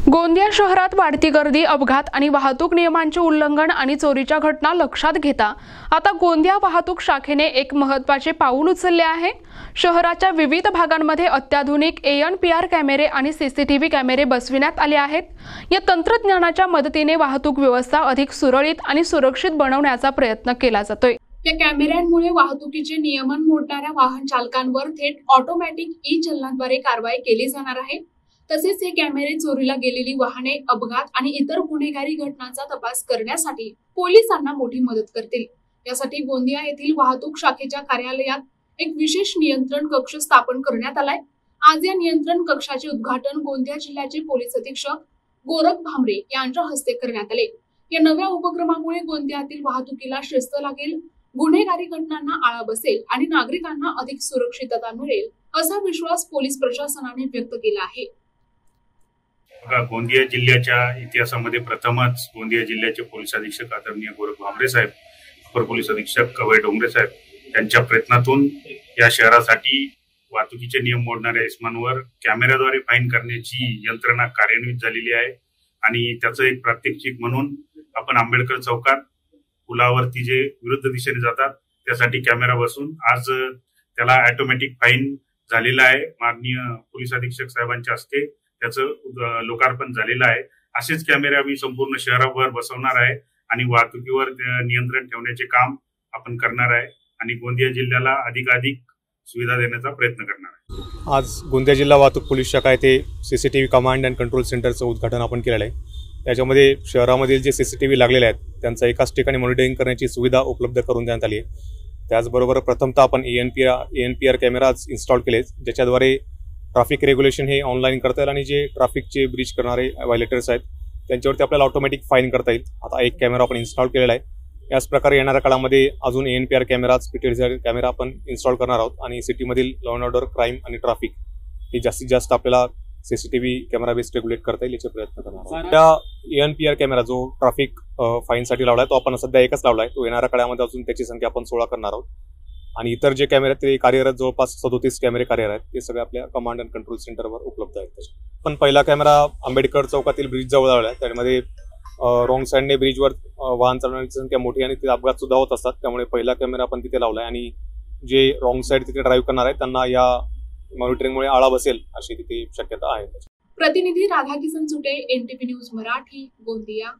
गोंदिया शहरात वाढती गर्दी, अपघात आणि वाहतूक नियमांचे उल्लंघन आणि चोरीच्या घटना लक्षात घेता आता गोंदिया वाहतूक शाखेने एक महत्त्वाचे पाऊल उचलले आहे। शहराच्या विविध भागांमध्ये अत्याधुनिक ANPR कॅमेरे आणि CCTV कॅमेरे बसविण्यात आले आहेत। या तंत्रज्ञानाच्या मदतीने वाहतूक व्यवस्था अधिक सुरळीत आणि सुरक्षित बनवण्याचा प्रयत्न केला जातोय। या कॅमेऱ्यांमुळे वाहतुकीचे नियमन मोडणाऱ्या वाहन चालकांवर थेट ऑटोमॅटिक ई-चलनाद्वारे कारवाई केली जाणार आहे। तसेच हे कॅमेरे चोरीला गेलेली वाहने, अपघात आणि इतर गुन्हेगारी घटनांचा तपास करण्यासाठी पोलिसांना मोठी मदत करतील। यासाठी गोंदिया येथील वाहतूक शाखेच्या कार्यालयात एक विशेष नियंत्रण कक्ष स्थापन करण्यात आलाय। आज या नियंत्रण कक्षाचे उद्घाटन गोंदिया जिल्ह्याचे पोलीस अधीक्षक गोरख भामरे यांच्या हस्ते करण्यात आले। या नव्या उपक्रमामुळे गोंदियातील वाहतुकीला शिस्त लागेल, गुन्हेगारी घटनांना आळा बसेल आणि नागरिकांना अधिक सुरक्षितता मिळेल, असा विश्वास पोलीस प्रशासनाने व्यक्त केला आहे। गोंदिया जिल्ह्याच्या इतिहासामध्ये प्रथमच गोंदिया जिल्ह्याचे पोलीस अधीक्षक आदरणीय गोरख भामरे साहेब, अपर पोलीस अधीक्षक अभय डोंगरे साहेब यांच्या प्रयत्नातून या शहरासाठी वाहतुकीचे नियम मोडणाऱ्या इसमांवर कॅमेऱ्याद्वारे फाईन करण्याची यंत्रणा कार्यान्वित झालेली आहे। आणि त्याचं एक प्रात्यक्षिक म्हणून आपण आंबेडकर चौकात पुलावरती जे विरुद्ध दिशेने जातात त्यासाठी कॅमेरा बसून आज त्याला ऑटोमॅटिक फाईन झालेला आहे। माननीय पोलीस अधीक्षक साहेबांच्या हस्ते त्याचं लोकार्पण झालेलं आहे। असेच कॅमेरे आम्ही संपूर्ण शहरावर बसवणार आहे आणि वाहतुकीवर नियंत्रण ठेवण्याचे काम आपण करणार आहे आणि गोंदिया जिल्ह्याला अधिकाधिक सुविधा देण्याचा प्रयत्न करणार आहे। आज गोंदिया जिल्हा वाहतूक पोलीस शाखा येथे CCTV कमांड अँड कंट्रोल सेंटरचं उद्घाटन आपण केलेलं आहे। त्याच्यामध्ये शहरामधील जे CCTV लागलेले आहेत त्यांचं एकाच ठिकाणी मॉनिटरिंग करण्याची सुविधा उपलब्ध करून देण्यात आली आहे। त्याचबरोबर प्रथमतः आपण ANPR कॅमेराज इन्स्टॉल केले, ज्याच्याद्वारे ट्रॅफिक रेग्युलेशन हे ऑनलाईन करता येईल आणि जे ट्रॅफिकचे ब्रीच करणारे व्हायलेटर्स आहेत त्यांच्यावरती आपल्याला ऑटोमॅटिक फाईन करता येईल। आता एक कॅमेरा आपण इन्स्टॉल केलेला आहे। याच प्रकारे येणाऱ्या काळामध्ये अजून ANPR कॅमेराज, PTZ कॅमेरा आपण इन्स्टॉल करणार आहोत आणि सिटीमधील लॉ अँड ऑर्डर, क्राईम आणि ट्रॅफिक हे जास्तीत जास्त आपल्याला CCTV कॅमेरा बेस्ड रेग्युलेट करता येईल याचे प्रयत्न करणार आहोत। त्या ANPR कॅमेरा जो ट्रॅफिक फाईनसाठी लावला आहे तो आपण सध्या एकच लावला आहे, तो येणाऱ्या काळामध्ये अजून त्याची संख्या आपण 16 करणार आहोत आणि इतर जे कॅमेरे ते कार्यरत जवळपास 37 कॅमेरे कार्यरत आहेत, ते सगळे आपल्या कमांड अँड कंट्रोल सेंटरवर उपलब्ध आहेत। पण पहिला कॅमेरा आंबेडकर चौकातील ब्रिज जवळ लावला आहे, त्यामध्ये रॉंग साईडने ब्रिजवर वाहन चालवण्याची संख्या मोठी आणि ते अपघात सुद्धा होत असतात, त्यामुळे पहिला कॅमेरा आपण तिथे लावला आहे आणि जे रॉंग साईड तिथे ड्राईव्ह करणार आहेत त्यांना या मॉनिटरिंगमुळे आळा बसेल अशी तिथे शक्यता आहे। प्रतिनिधी राधाकिशन सुटे, NTV न्यूज मराठी, गोंदिया।